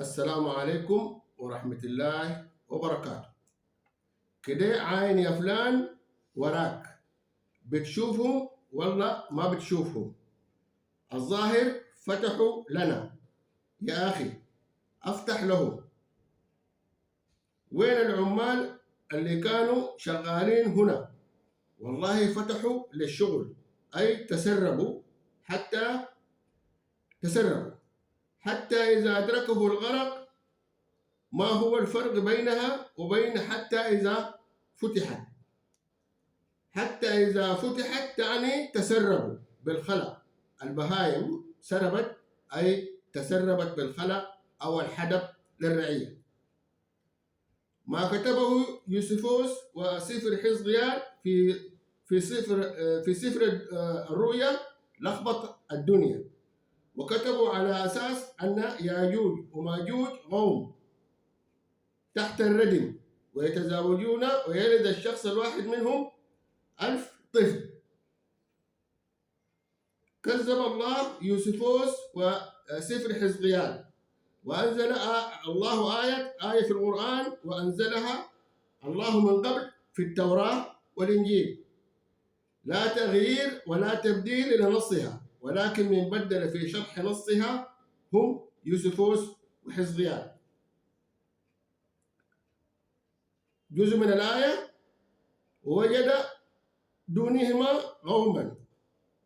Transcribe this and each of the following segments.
السلام عليكم ورحمة الله وبركاته. كده عاين يا فلان وراك، بتشوفهم ولا ما بتشوفهم؟ الظاهر فتحوا لنا. يا أخي أفتح لهم. وين العمال اللي كانوا شغالين هنا؟ والله فتحوا للشغل، أي تسربوا حتى إذا أدركه الغرق. ما هو الفرق بينها وبين فتحت؟ حتى إذا فتحت تعني تسربوا بالخلا. البهائم سربت أي تسربت بالخلا أو الحدب للرعية. ما كتبه يوسفوس وسفر حزقيال في سفر الرؤيا لخبط الدنيا، وكتبوا على أساس أن ياجوج وماجوج قوم تحت الردم ويتزاوجون ويلد الشخص الواحد منهم 1000 طفل. كذب الله يوسفوس وسفر حزقيال، وأنزل الله آية في القرآن، وأنزلها الله من قبل في التوراة والإنجيل. لا تغيير ولا تبديل لنصها، ولكن من بدل في شرح نصها هم يوسفوس وحزقيال. جزء من الآية: ووجد دونهما قوما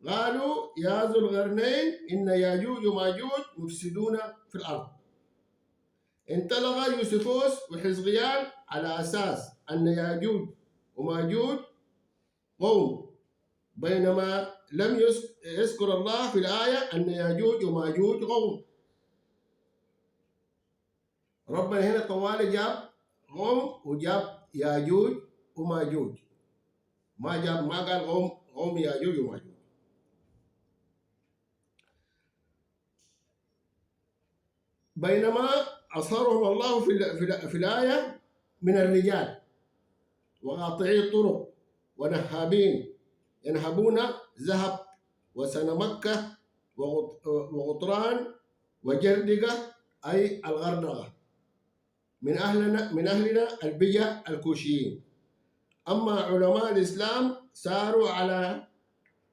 قالوا يا ذو القرنين إن ياجوج وماجوج مفسدون في الأرض. انطلق يوسفوس وحزقيال على أساس أن ياجوج وماجوج قوم، بينما لم يذكر الله في الآية أن ياجوج وماجوج قوم. ربنا هنا طوال جاب قوم وجاب ياجوج وماجوج، ما قال قوم ياجوج وماجوج. بينما أصهرهم الله في الآية من الرجال وقاطعي الطرق ونهابين ينهبون ذهب وسنمكة وغطران وجردقة أي الغردقة من أهلنا البجع الكوشيين. أما علماء الإسلام ساروا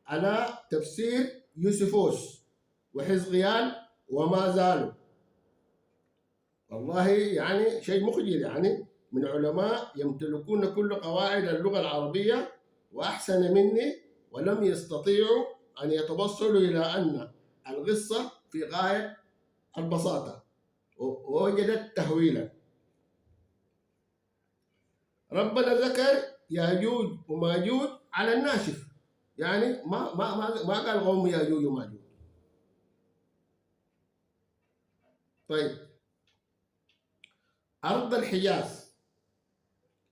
على تفسير يوسفوس وحزقيال وما زالوا. والله يعني شيء مخجل، يعني من علماء يمتلكون كل قواعد اللغة العربية وأحسن مني، ولم يستطيعوا أن يتوصلوا إلى أن القصة في غاية البساطة ووجدت تهويلا. ربنا ذكر ياجوج وماجوج على الناشف، يعني ما قال قوم ياجوج وماجوج. طيب، أرض الحجاز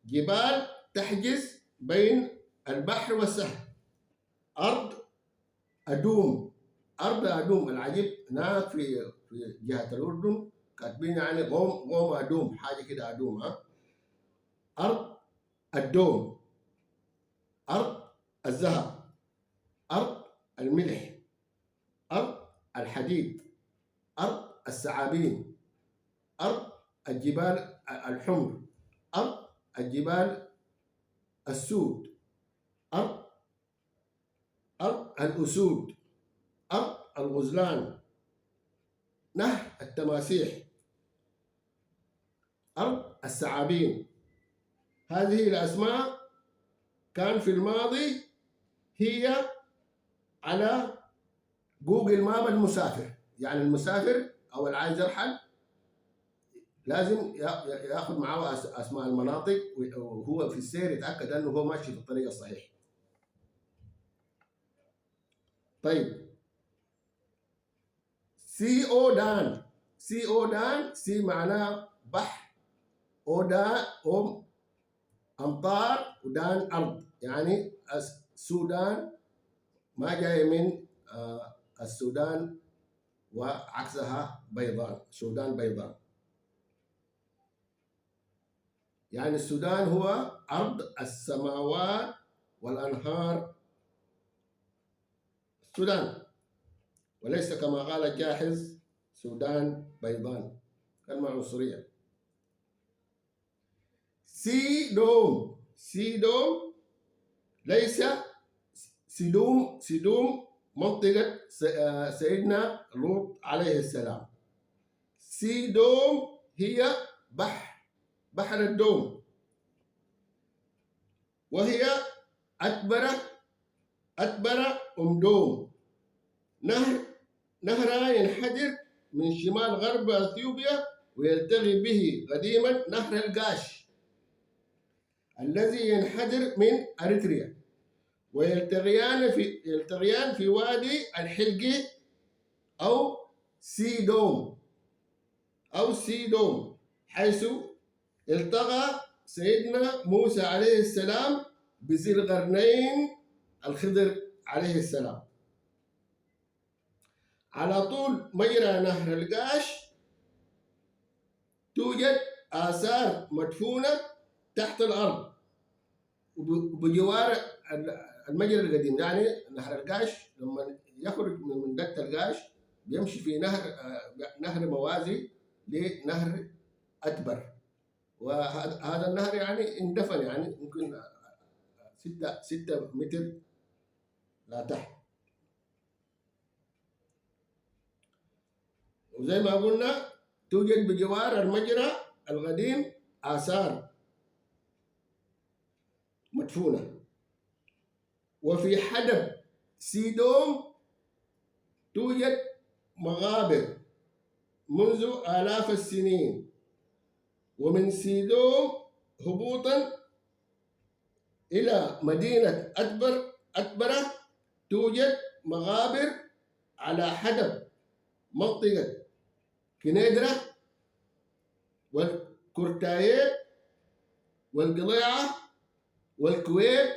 جبال تحجز بين البحر والسهل. أرض أدوم العجيب هناك في جهة الأردن كاتبين يعني قوم أدوم، حاجة كده أدوم. أرض الدوم، أرض الذهب، أرض الملح، أرض الحديد، أرض الثعابين، أرض الجبال الحمر، أرض الجبال السود، أرض الأسود، أرض الغزلان، نهر التماسيح، أرض الثعابين. هذه الأسماء كان في الماضي هي على جوجل ماب المسافر، يعني المسافر أو اللي عايز يرحل لازم ياخذ معاه اسماء المناطق، وهو في السير يتاكد انه هو ماشي في الطريق الصحيح. طيب، سي اودان سي معناه بحر، اودا امطار، ودان ارض، يعني السودان ما جاي من السودان وعكسها بيضان، سودان بيضان. يعني السودان هو أرض السماوات والأنهار السودان، وليس كما قال الجاحظ سودان بيضان. كلمة عنصرية. سيدوم، سيدوم ليس سدوم، سدوم منطقة سيدنا لوط عليه السلام. سيدوم هي بحر الدوم، وهي أكبر دوم. نهرها ينحدر من شمال غرب أثيوبيا، ويلتقي به قديما نهر القاش الذي ينحدر من أريتريا، ويلتقيان في وادي الحلقي أو سيدوم، حيث التقى سيدنا موسى عليه السلام بذي القرنين الخضر عليه السلام. على طول مجرى نهر القاش توجد آثار مدفونة تحت الأرض وبجوار المجرى القديم. يعني نهر القاش لما يخرج من دكة القاش بيمشي في نهر موازي لنهر أكبر، وهذا النهر يعني اندفن، يعني ممكن 6 متر لا تحت. وزي ما قلنا توجد بجوار المجرى القديم آثار مدفونة. وفي حدب سيدوم توجد مغابر منذ آلاف السنين. ومن سيدوم هبوطا إلى مدينة أكبرة توجد مغابر على حدب منطقة كنيدرة والكرتايب والقضيعة والكويب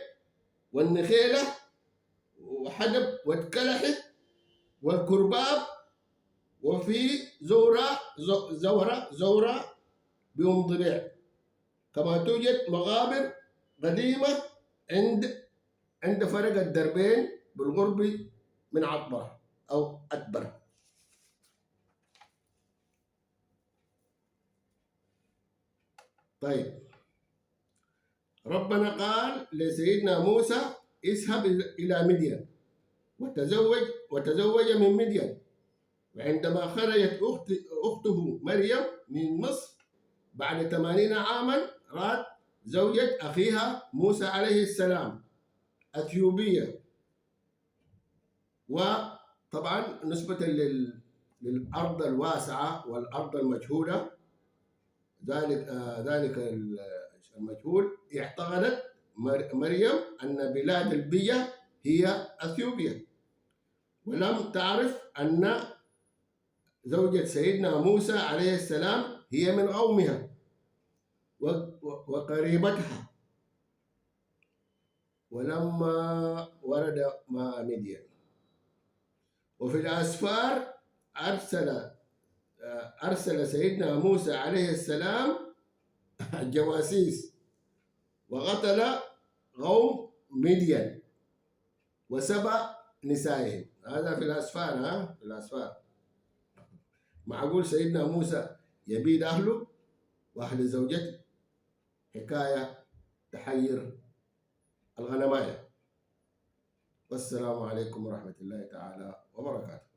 والنخيلة وحدب والكلحي والكرباب، وفي زورة بأم ضبيع. كما توجد مغابر قديمة عند فرق الدربين بالقرب من عطبرة أو أكبر. طيب، ربنا قال لسيدنا موسى اذهب إلى مدين وتزوج من مدين. وعندما خرجت أخته مريم من مصر بعد 80 عاما رأت زوجة أخيها موسى عليه السلام أثيوبية. وطبعا نسبة للأرض الواسعة والأرض المجهولة، ذلك المجهول، اعتقدت مريم أن بلاد البية هي أثيوبيا، ولم تعرف أن زوجة سيدنا موسى عليه السلام هي من قومها وقريبتها. ولما ورد ماء مدين وفي الأسفار أرسل سيدنا موسى عليه السلام الجواسيس وقتل قوم مدين وسبى نسائهم. هذا في الأسفار. في الأسفار. معقول سيدنا موسى يبيد أهله وأهل زوجته؟ حكاية تحير الغنماية. والسلام عليكم ورحمة الله تعالى وبركاته.